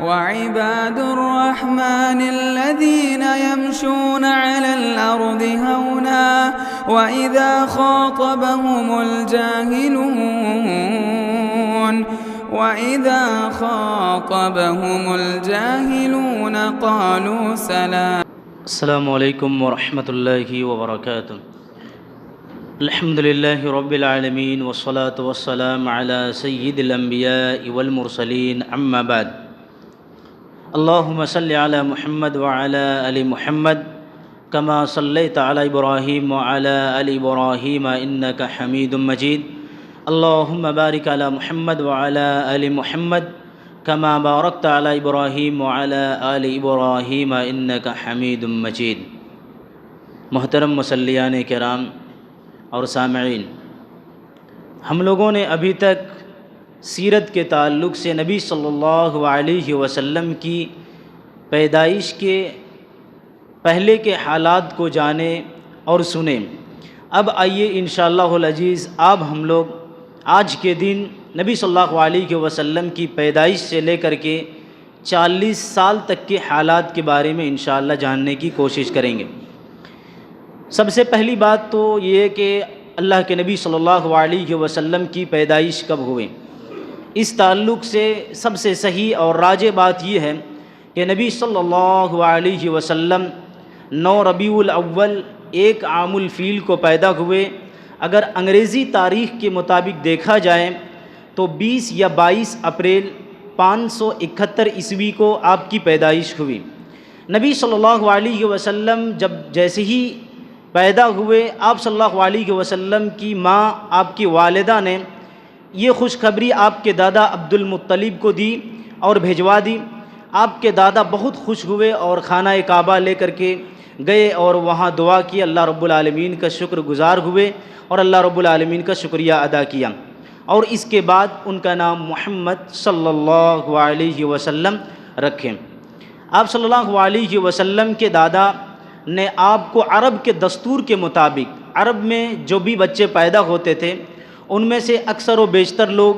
وعباد الرحمن الذين يمشون على الأرض هونا وإذا خاطبهم الجاهلون قالوا سلام. السلام علیکم ورحمۃ اللہ وبرکاتہ. الحمد للہ رب العالمین والصلاة والسلام علی سید الانبیاء والمرسلین اما بعد. اللہم صلی علی محمد وعلی آل محمد کما صلیت علی ابراہیم وعلی آل ابراہیم انک حمید مجید. اللہم بارک علی محمد وعلی آل محمد کما بارکت علی ابراہیم وعلی آل ابراہیم انک حمید مجید. محترم مصلیان کرام اور سامعین، ہم لوگوں نے ابھی تک سیرت کے تعلق سے نبی صلی اللہ علیہ وسلم کی پیدائش کے پہلے کے حالات کو جانے اور سنے. اب آئیے انشاءاللہ العزیز اب ہم لوگ آج کے دن نبی صلی اللہ علیہ وسلم کی پیدائش سے لے کر کے 40 سال تک کے حالات کے بارے میں انشاءاللہ جاننے کی کوشش کریں گے. سب سے پہلی بات تو یہ کہ اللہ کے نبی صلی اللہ علیہ وسلم کی پیدائش کب ہوئے. اس تعلق سے سب سے صحیح اور راجح بات یہ ہے کہ نبی صلی اللہ علیہ وسلم 9 ربیع الاول 1 عام الفیل کو پیدا ہوئے. اگر انگریزی تاریخ کے مطابق دیکھا جائے تو 20 یا 22 اپریل 571 عیسوی کو آپ کی پیدائش ہوئی. نبی صلی اللہ علیہ وسلم جیسے ہی پیدا ہوئے، آپ صلی اللہ علیہ وسلم کی ماں آپ کی والدہ نے یہ خوشخبری آپ کے دادا عبد المطلب کو دی اور بھیجوا دی. آپ کے دادا بہت خوش ہوئے اور خانہ کعبہ لے کر کے گئے اور وہاں دعا کی، اللہ رب العالمین کا شکر گزار ہوئے اور اللہ رب العالمین کا شکریہ ادا کیا. اور اس کے بعد ان کا نام محمد صلی اللہ علیہ وسلم رکھیں. آپ صلی اللہ علیہ وسلم کے دادا نے آپ کو عرب کے دستور کے مطابق، عرب میں جو بھی بچے پیدا ہوتے تھے ان میں سے اکثر و بیشتر لوگ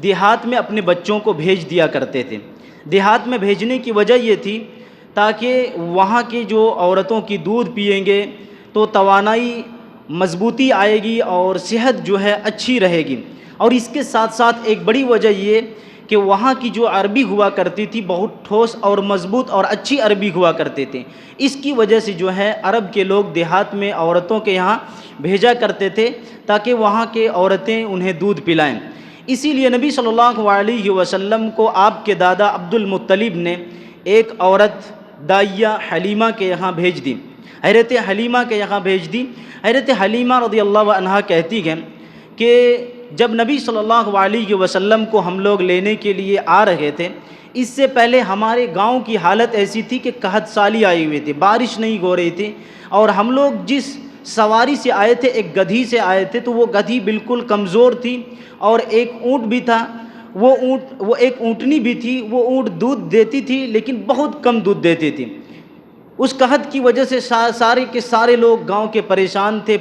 دیہات میں اپنے بچوں کو بھیج دیا کرتے تھے. دیہات میں بھیجنے کی وجہ یہ تھی تاکہ وہاں کی جو عورتوں کی دودھ پئیں گے تو توانائی مضبوطی آئے گی اور صحت جو ہے اچھی رہے گی. اور اس کے ساتھ ساتھ ایک بڑی وجہ یہ کہ وہاں کی جو عربی ہوا کرتی تھی بہت ٹھوس اور مضبوط اور اچھی عربی ہوا کرتے تھے. اس کی وجہ سے جو ہے عرب کے لوگ دیہات میں عورتوں کے یہاں بھیجا کرتے تھے تاکہ وہاں کے عورتیں انہیں دودھ پلائیں. اسی لیے نبی صلی اللہ علیہ وسلم کو آپ کے دادا عبد المطلب نے ایک عورت دائیہ حلیمہ کے یہاں بھیج دی، حضرت حلیمہ کے یہاں بھیج دی. حضرت حلیمہ رضی اللہ عنہا کہتی ہیں کہ جب نبی صلی اللہ علیہ وسلم کو ہم لوگ لینے کے لیے آ رہے تھے، اس سے پہلے ہمارے گاؤں کی حالت ایسی تھی کہ قحط سالی آئی ہوئی تھی، بارش نہیں ہو رہی تھی، اور ہم لوگ جس سواری سے آئے تھے ایک گدھی سے آئے تھے تو وہ گدھی بالکل کمزور تھی اور ایک اونٹ بھی تھا، وہ ایک اونٹنی بھی تھی. وہ اونٹ دودھ دیتی تھی لیکن بہت کم دودھ دیتی تھی. اس قحط کی وجہ سے سارے کے سارے لوگ گاؤں کے پریشان تھے،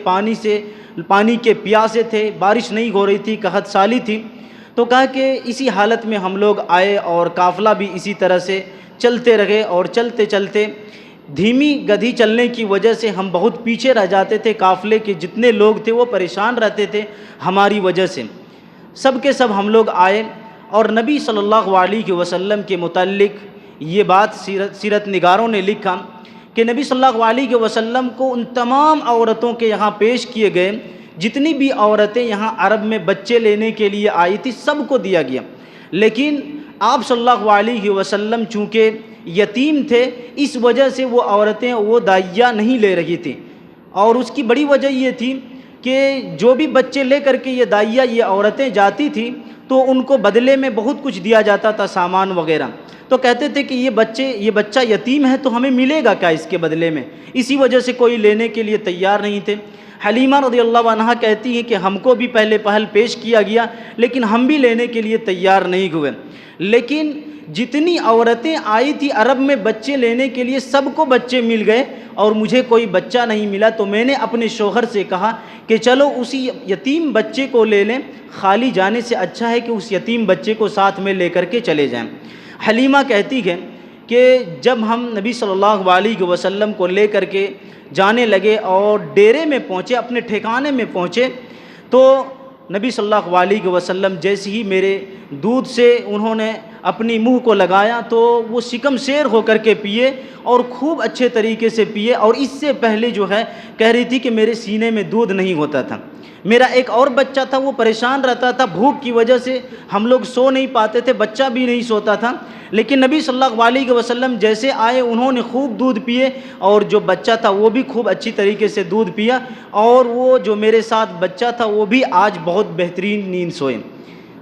پانی کے پیاسے تھے، بارش نہیں ہو رہی تھی، قحط سالی تھی. تو کہا کہ اسی حالت میں ہم لوگ آئے اور قافلہ بھی اسی طرح سے چلتے رہے، اور چلتے چلتے دھیمی گدھی چلنے کی وجہ سے ہم بہت پیچھے رہ جاتے تھے. قافلے کے جتنے لوگ تھے وہ پریشان رہتے تھے ہماری وجہ سے. سب کے سب ہم لوگ آئے اور نبی صلی اللہ علیہ وسلم کے متعلق یہ بات سیرت نگاروں نے لکھا کہ نبی صلی اللہ علیہ وسلم کو ان تمام عورتوں کے یہاں پیش کیے گئے، جتنی بھی عورتیں یہاں عرب میں بچے لینے کے لیے آئی تھی سب کو دیا گیا. لیکن آپ صلی اللہ علیہ وسلم چونکہ یتیم تھے اس وجہ سے وہ عورتیں وہ دائیہ نہیں لے رہی تھیں. اور اس کی بڑی وجہ یہ تھی کہ جو بھی بچے لے کر کے یہ دائیہ یہ عورتیں جاتی تھیں تو ان کو بدلے میں بہت کچھ دیا جاتا تھا، سامان وغیرہ. تو کہتے تھے کہ یہ بچہ یتیم ہے تو ہمیں ملے گا کیا اس کے بدلے میں، اسی وجہ سے کوئی لینے کے لیے تیار نہیں تھے. حلیمہ رضی اللہ عنہا کہتی ہیں کہ ہم کو بھی پہلے پہل پیش کیا گیا لیکن ہم بھی لینے کے لیے تیار نہیں ہوئے. لیکن جتنی عورتیں آئی تھی عرب میں بچے لینے کے لیے سب کو بچے مل گئے اور مجھے کوئی بچہ نہیں ملا. تو میں نے اپنے شوہر سے کہا کہ چلو اسی یتیم بچے کو لے لیں، خالی جانے سے اچھا ہے کہ اس یتیم بچے کو ساتھ میں لے کر کے چلے جائیں. حلیمہ کہتی ہے کہ جب ہم نبی صلی اللہ علیہ وسلم کو لے کر کے جانے لگے اور ڈیرے میں پہنچے، اپنے ٹھکانے میں پہنچے، تو نبی صلی اللہ علیہ وسلم جیسے ہی میرے دودھ سے انہوں نے اپنی منہ کو لگایا تو وہ شکم سیر ہو کر کے پیے اور خوب اچھے طریقے سے پیے، اور اس سے پہلے جو ہے کہہ رہی تھی کہ میرے سینے میں دودھ نہیں ہوتا تھا۔ میرا ایک اور بچہ تھا، وہ پریشان رہتا تھا، بھوک کی وجہ سے ہم لوگ سو نہیں پاتے تھے، بچہ بھی نہیں سوتا تھا، لیکن نبی صلی اللہ علیہ وسلم جیسے آئے انہوں نے خوب دودھ پیے، اور جو بچہ تھا وہ بھی خوب اچھی طریقے سے دودھ پیا، اور وہ جو میرے ساتھ بچہ تھا وہ بھی آج بہت بہترین نیند سوئے۔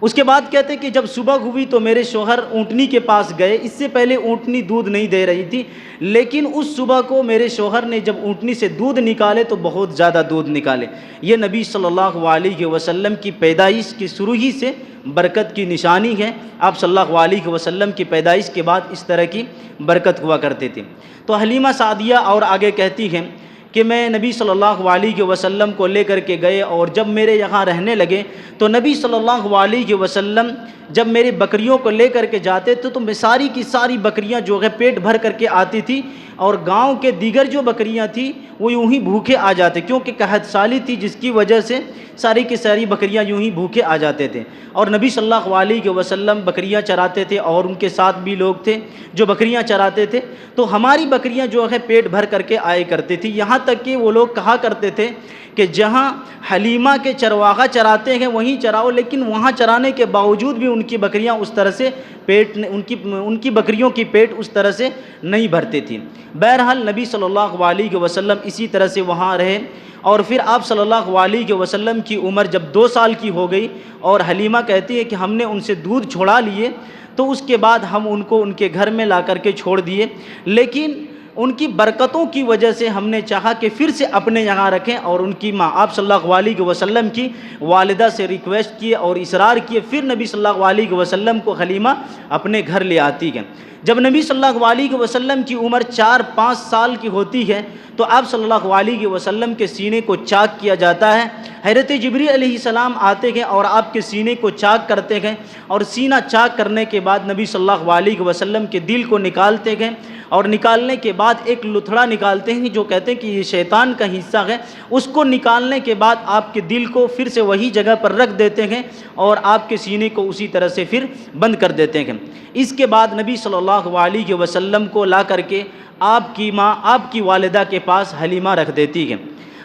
اس کے بعد کہتے کہ جب صبح ہوئی تو میرے شوہر اونٹنی کے پاس گئے، اس سے پہلے اونٹنی دودھ نہیں دے رہی تھی، لیکن اس صبح کو میرے شوہر نے جب اونٹنی سے دودھ نکالے تو بہت زیادہ دودھ نکالے۔ یہ نبی صلی اللہ علیہ وسلم کی پیدائش کی شروع ہی سے برکت کی نشانی ہے۔ آپ صلی اللہ علیہ وسلم کی پیدائش کے بعد اس طرح کی برکت ہوا کرتے تھے۔ تو حلیمہ سعدیہ اور آگے کہتی ہیں کہ میں نبی صلی اللہ علیہ وسلم کو لے کر کے گئے، اور جب میرے یہاں رہنے لگے تو نبی صلی اللہ علیہ وسلم جب میری بکریوں کو لے کر کے جاتے تو میں ساری کی ساری بکریاں جو ہے پیٹ بھر کر کے آتی تھی، اور گاؤں کے دیگر جو بکریاں تھیں وہ یوں ہی بھوکے آ جاتے، کیونکہ قحط سالی تھی جس کی وجہ سے ساری کی ساری بکریاں یوں ہی بھوکے آ جاتے تھے، اور نبی صلی اللہ علیہ وسلم بکریاں چراتے تھے، اور ان کے ساتھ بھی لوگ تھے جو بکریاں چراتے تھے، تو ہماری بکریاں جو ہے پیٹ بھر کر کے آئے کرتی تھی، یہاں تک کہ وہ لوگ کہا کرتے تھے کہ جہاں حلیمہ کے چرواہا چراتے ہیں وہیں چراؤ، لیکن وہاں چرانے کے باوجود بھی ان کی بکریاں اس طرح سے ان کی بکریوں کی پیٹ اس طرح سے نہیں بھرتی تھی۔ بہرحال نبی صلی اللہ علیہ وسلم اسی طرح سے وہاں رہے، اور پھر آپ صلی اللہ علیہ وسلم کی عمر جب 2 سال کی ہو گئی، اور حلیمہ کہتی ہے کہ ہم نے ان سے دودھ چھڑا لیے، تو اس کے بعد ہم ان کو ان کے گھر میں لا کر کے چھوڑ دیے، لیکن ان کی برکتوں کی وجہ سے ہم نے چاہا کہ پھر سے اپنے یہاں رکھیں، اور ان کی ماں آپ صلی اللہ علیہ وسلم کی والدہ سے ریکویسٹ کیے اور اصرار کیے، پھر نبی صلی اللہ علیہ وسلم کو حلیمہ اپنے گھر لے آتی ہے۔ جب نبی صلی اللہ علیہ وسلم کی عمر 4-5 سال کی ہوتی ہے تو آپ صلی اللہ علیہ وسلم کے سینے کو چاک کیا جاتا ہے، حضرت جبریل علیہ السلام آتے ہیں اور آپ کے سینے کو چاک کرتے ہیں، اور سینہ چاک کرنے کے بعد نبی صلی اللہ علیہ وسلم کے دل کو نکالتے ہیں، اور نکالنے کے بعد ایک لتھڑا نکالتے ہیں جو کہتے ہیں کہ یہ شیطان کا حصہ ہے، اس کو نکالنے کے بعد آپ کے دل کو پھر سے وہی جگہ پر رکھ دیتے ہیں، اور آپ کے سینے کو اسی طرح سے پھر بند کر دیتے ہیں۔ اس کے بعد نبی صلی اللہ علیہ وسلم کو لا کر کے آپ کی ماں، آپ کی والدہ کے پاس حلیمہ رکھ دیتی ہے۔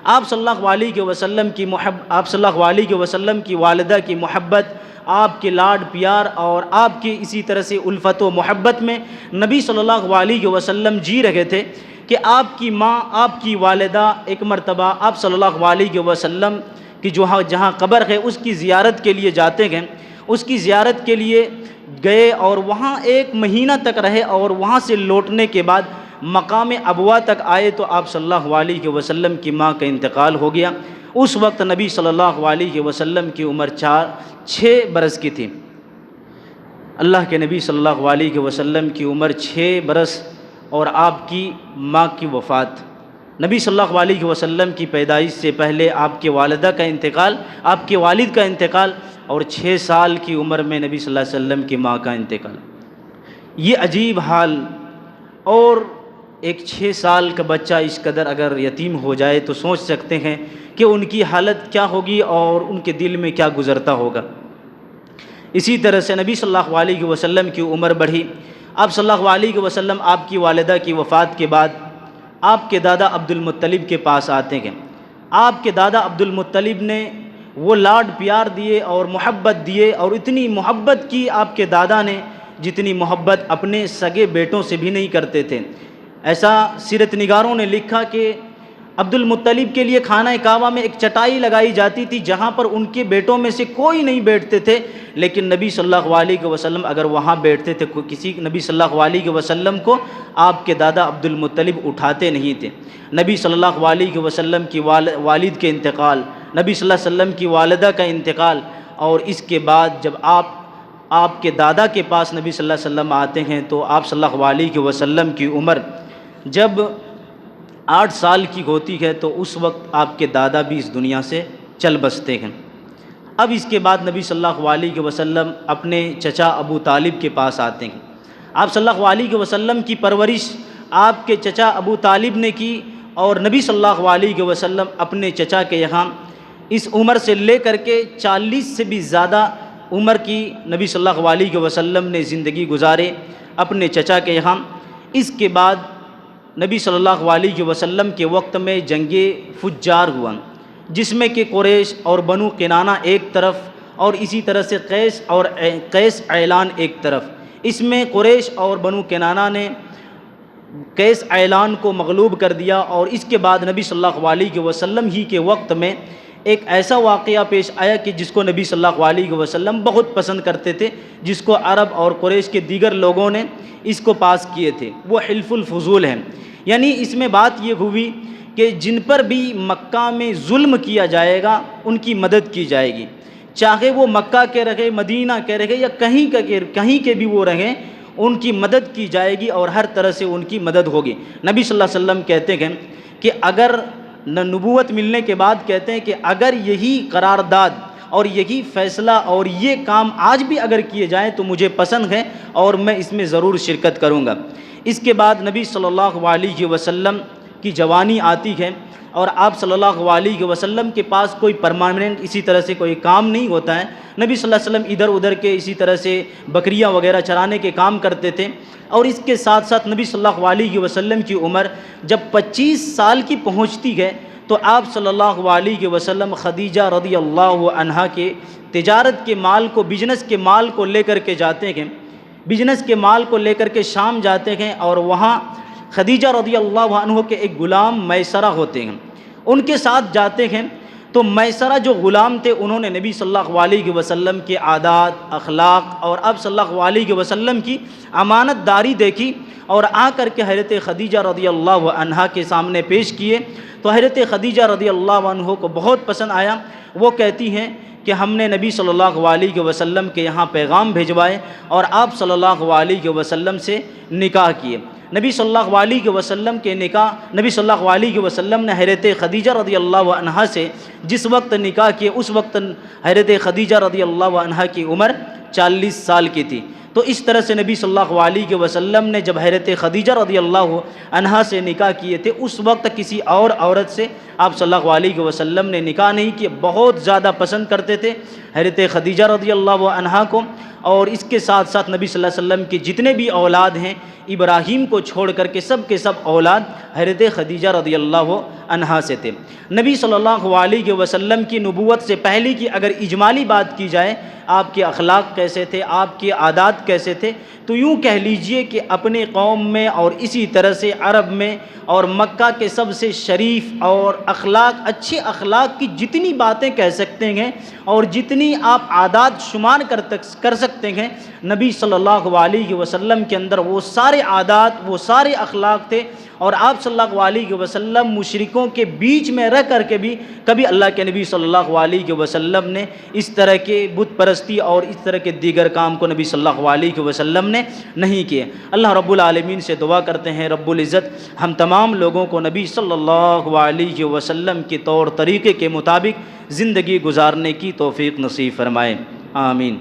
آپ صلی اللہ علیہ وسلم کی والدہ کی محبت، آپ کے لاڈ پیار اور آپ کی اسی طرح سے الفت و محبت میں نبی صلی اللہ علیہ وسلم جی رہے تھے کہ آپ کی ماں، آپ کی والدہ ایک مرتبہ آپ صلی اللہ علیہ وسلم کی جہاں قبر ہے اس کی زیارت کے لیے جاتے ہیں، اس کی زیارت کے لیے گئے اور وہاں 1 مہینہ تک رہے، اور وہاں سے لوٹنے کے بعد مقام ابوا تک آئے تو آپ صلی اللہ علیہ وسلم کی ماں کا انتقال ہو گیا۔ اس وقت نبی صلی اللہ علیہ وسلم کی عمر 6 برس کی تھی۔ اللہ کے نبی صلی اللہ علیہ وسلم کی عمر 6 برس اور آپ کی ماں کی وفات، نبی صلی اللہ علیہ وسلم کی پیدائش سے پہلے آپ کے والدہ کا انتقال، آپ کے والد کا انتقال، اور 6 سال کی عمر میں نبی صلی اللہ علیہ وسلم کی ماں کا انتقال۔ یہ عجیب حال، اور ایک 6 سال کا بچہ اس قدر اگر یتیم ہو جائے تو سوچ سکتے ہیں کہ ان کی حالت کیا ہوگی اور ان کے دل میں کیا گزرتا ہوگا۔ اسی طرح سے نبی صلی اللہ علیہ وسلم کی عمر بڑھی، آپ صلی اللہ علیہ وسلم آپ کی والدہ کی وفات کے بعد آپ کے دادا عبد المطلب کے پاس آتے ہیں۔ آپ کے دادا عبد المطلب نے وہ لاڈ پیار دیے اور محبت دیے، اور اتنی محبت کی آپ کے دادا نے جتنی محبت اپنے سگے بیٹوں سے بھی نہیں کرتے تھے۔ ایسا سیرت نگاروں نے لکھا کہ عبد المطلب کے لیے خانہ کعبہ میں ایک چٹائی لگائی جاتی تھی جہاں پر ان کے بیٹوں میں سے کوئی نہیں بیٹھتے تھے، لیکن نبی صلی اللہ علیہ وسلم اگر وہاں بیٹھتے تھے نبی صلی اللہ علیہ وسلم کو آپ کے دادا عبد المطلب اٹھاتے نہیں تھے۔ نبی صلی اللہ علیہ وسلم کی والد کے انتقال، نبی صلی اللہ علیہ وسلم کی والدہ کا انتقال، اور اس کے بعد جب آپ کے دادا کے پاس نبی صلی اللہ علیہ وسلم آتے ہیں تو آپ صلی اللہ علیہ وسلم کی عمر جب 8 سال کی ہوتی ہے تو اس وقت آپ کے دادا بھی اس دنیا سے چل بستے ہیں۔ اب اس کے بعد نبی صلی اللہ علیہ وسلم اپنے چچا ابو طالب کے پاس آتے ہیں۔ آپ صلی اللہ علیہ وسلم کی پرورش آپ کے چچا ابو طالب نے کی، اور نبی صلی اللہ علیہ وسلم اپنے چچا کے یہاں اس عمر سے لے کر کے 40 سے بھی زیادہ عمر کی نبی صلی اللہ علیہ وسلم نے زندگی گزارے اپنے چچا کے یہاں۔ اس کے بعد نبی صلی اللہ علیہ وسلم کے وقت میں جنگ فجار ہوا، جس میں کہ قریش اور بنو کنانہ ایک طرف، اور اسی طرح سے قیس اعلان ایک طرف۔ اس میں قریش اور بنو کنانہ نے قیس اعلان کو مغلوب کر دیا، اور اس کے بعد نبی صلی اللہ علیہ وسلم ہی کے وقت میں ایک ایسا واقعہ پیش آیا کہ جس کو نبی صلی اللہ علیہ وسلم بہت پسند کرتے تھے، جس کو عرب اور قریش کے دیگر لوگوں نے اس کو پاس کیے تھے، وہ حلف الفضول ہے۔ یعنی اس میں بات یہ ہوئی کہ جن پر بھی مکہ میں ظلم کیا جائے گا ان کی مدد کی جائے گی، چاہے وہ مکہ کے رہے، مدینہ کے رہے، یا کہیں کے بھی وہ رہیں، ان کی مدد کی جائے گی اور ہر طرح سے ان کی مدد ہوگی۔ نبی صلی اللہ علیہ وسلم کہتے ہیں کہ اگر نبوت ملنے کے بعد کہتے ہیں کہ اگر یہی قرارداد اور یہی فیصلہ اور یہ کام آج بھی اگر کیے جائیں تو مجھے پسند ہے اور میں اس میں ضرور شرکت کروں گا۔ اس کے بعد نبی صلی اللہ علیہ وسلم کی جوانی آتی ہے، اور آپ صلی اللہ علیہ وسلم کے پاس کوئی پرماننٹ اسی طرح سے کوئی کام نہیں ہوتا ہے۔ نبی صلی اللہ علیہ وسلم ادھر ادھر کے اسی طرح سے بکریاں وغیرہ چرانے کے کام کرتے تھے، اور اس کے ساتھ ساتھ نبی صلی اللہ علیہ وسلم کی عمر جب 25 سال کی پہنچتی ہے تو آپ صلی اللہ علیہ وسلم خدیجہ رضی اللہ عنہا کے تجارت کے مال کو، بزنس کے مال کو لے کر کے جاتے ہیں، بزنس کے مال کو لے کر کے شام جاتے ہیں، اور وہاں خدیجہ رضی اللہ عنہ کے ایک غلام میسرہ ہوتے ہیں، ان کے ساتھ جاتے ہیں۔ تو میسرہ جو غلام تھے انہوں نے نبی صلی اللہ علیہ وسلم کے عادات، اخلاق اور آپ صلی اللہ علیہ وسلم کی امانت داری دیکھی، اور آ کر کے حضرت خدیجہ رضی اللہ عنہا کے سامنے پیش کیے، تو حضرت خدیجہ رضی اللہ عنہ کو بہت پسند آیا۔ وہ کہتی ہیں کہ ہم نے نبی صلی اللہ علیہ وسلم کے یہاں پیغام بھیجوائے اور آپ صلی اللہ علیہ وسلم سے نکاح کیے۔ نبی صلی اللہ علیہ وسلم کے نکاح، نبی صلی اللہ علیہ وسلم نے حضرت خدیجہ رضی اللہ عنہا سے جس وقت نکاح کیے اس وقت حضرت خدیجہ رضی اللہ عنہا کی عمر 40 سال کی تھی۔ تو اس طرح سے نبی صلی اللہ علیہ وسلم نے جب حضرت خدیجہ رضی اللہ عنہا سے نکاح کیے تھے اس وقت کسی اور عورت سے آپ صلی اللہ علیہ وسلم نے نکاح نہیں کیے، بہت زیادہ پسند کرتے تھے حضرت خدیجہ رضی اللہ عنہا کو۔ اور اس کے ساتھ ساتھ نبی صلی اللہ علیہ وسلم کے جتنے بھی اولاد ہیں ابراہیم کو چھوڑ کر کے سب کے سب اولاد حضرت خدیجہ رضی اللہ عنہا سے تھے۔ نبی صلی اللہ علیہ وسلم کی نبوت سے پہلے کی اگر اجمالی بات کی جائے، آپ کے اخلاق کیسے تھے، آپ کے عادات کیسے تھے، تو یوں کہہ لیجئے کہ اپنے قوم میں اور اسی طرح سے عرب میں اور مکہ کے سب سے شریف اور اچھے اخلاق کی جتنی باتیں کہہ سکتے ہیں اور جتنی آپ عادات شمار کر سکتے ہیں، نبی صلی اللہ علیہ وسلم کے اندر وہ سارے عادات، وہ سارے اخلاق تھے۔ اور آپ صلی اللہ علیہ وسلم مشرکوں کے بیچ میں رہ کر کے بھی کبھی اللہ کے نبی صلی اللہ علیہ وسلم نے اس طرح کے بت پرستی اور اس طرح کے دیگر کام کو نبی صلی اللہ علیہ وسلم نے نہیں کیے۔ اللہ رب العالمین سے دعا کرتے ہیں رب العزت ہم تمام لوگوں کو نبی صلی اللہ علیہ وسلم کے طور طریقے کے مطابق زندگی گزارنے کی توفیق نصیب فرمائے، آمین۔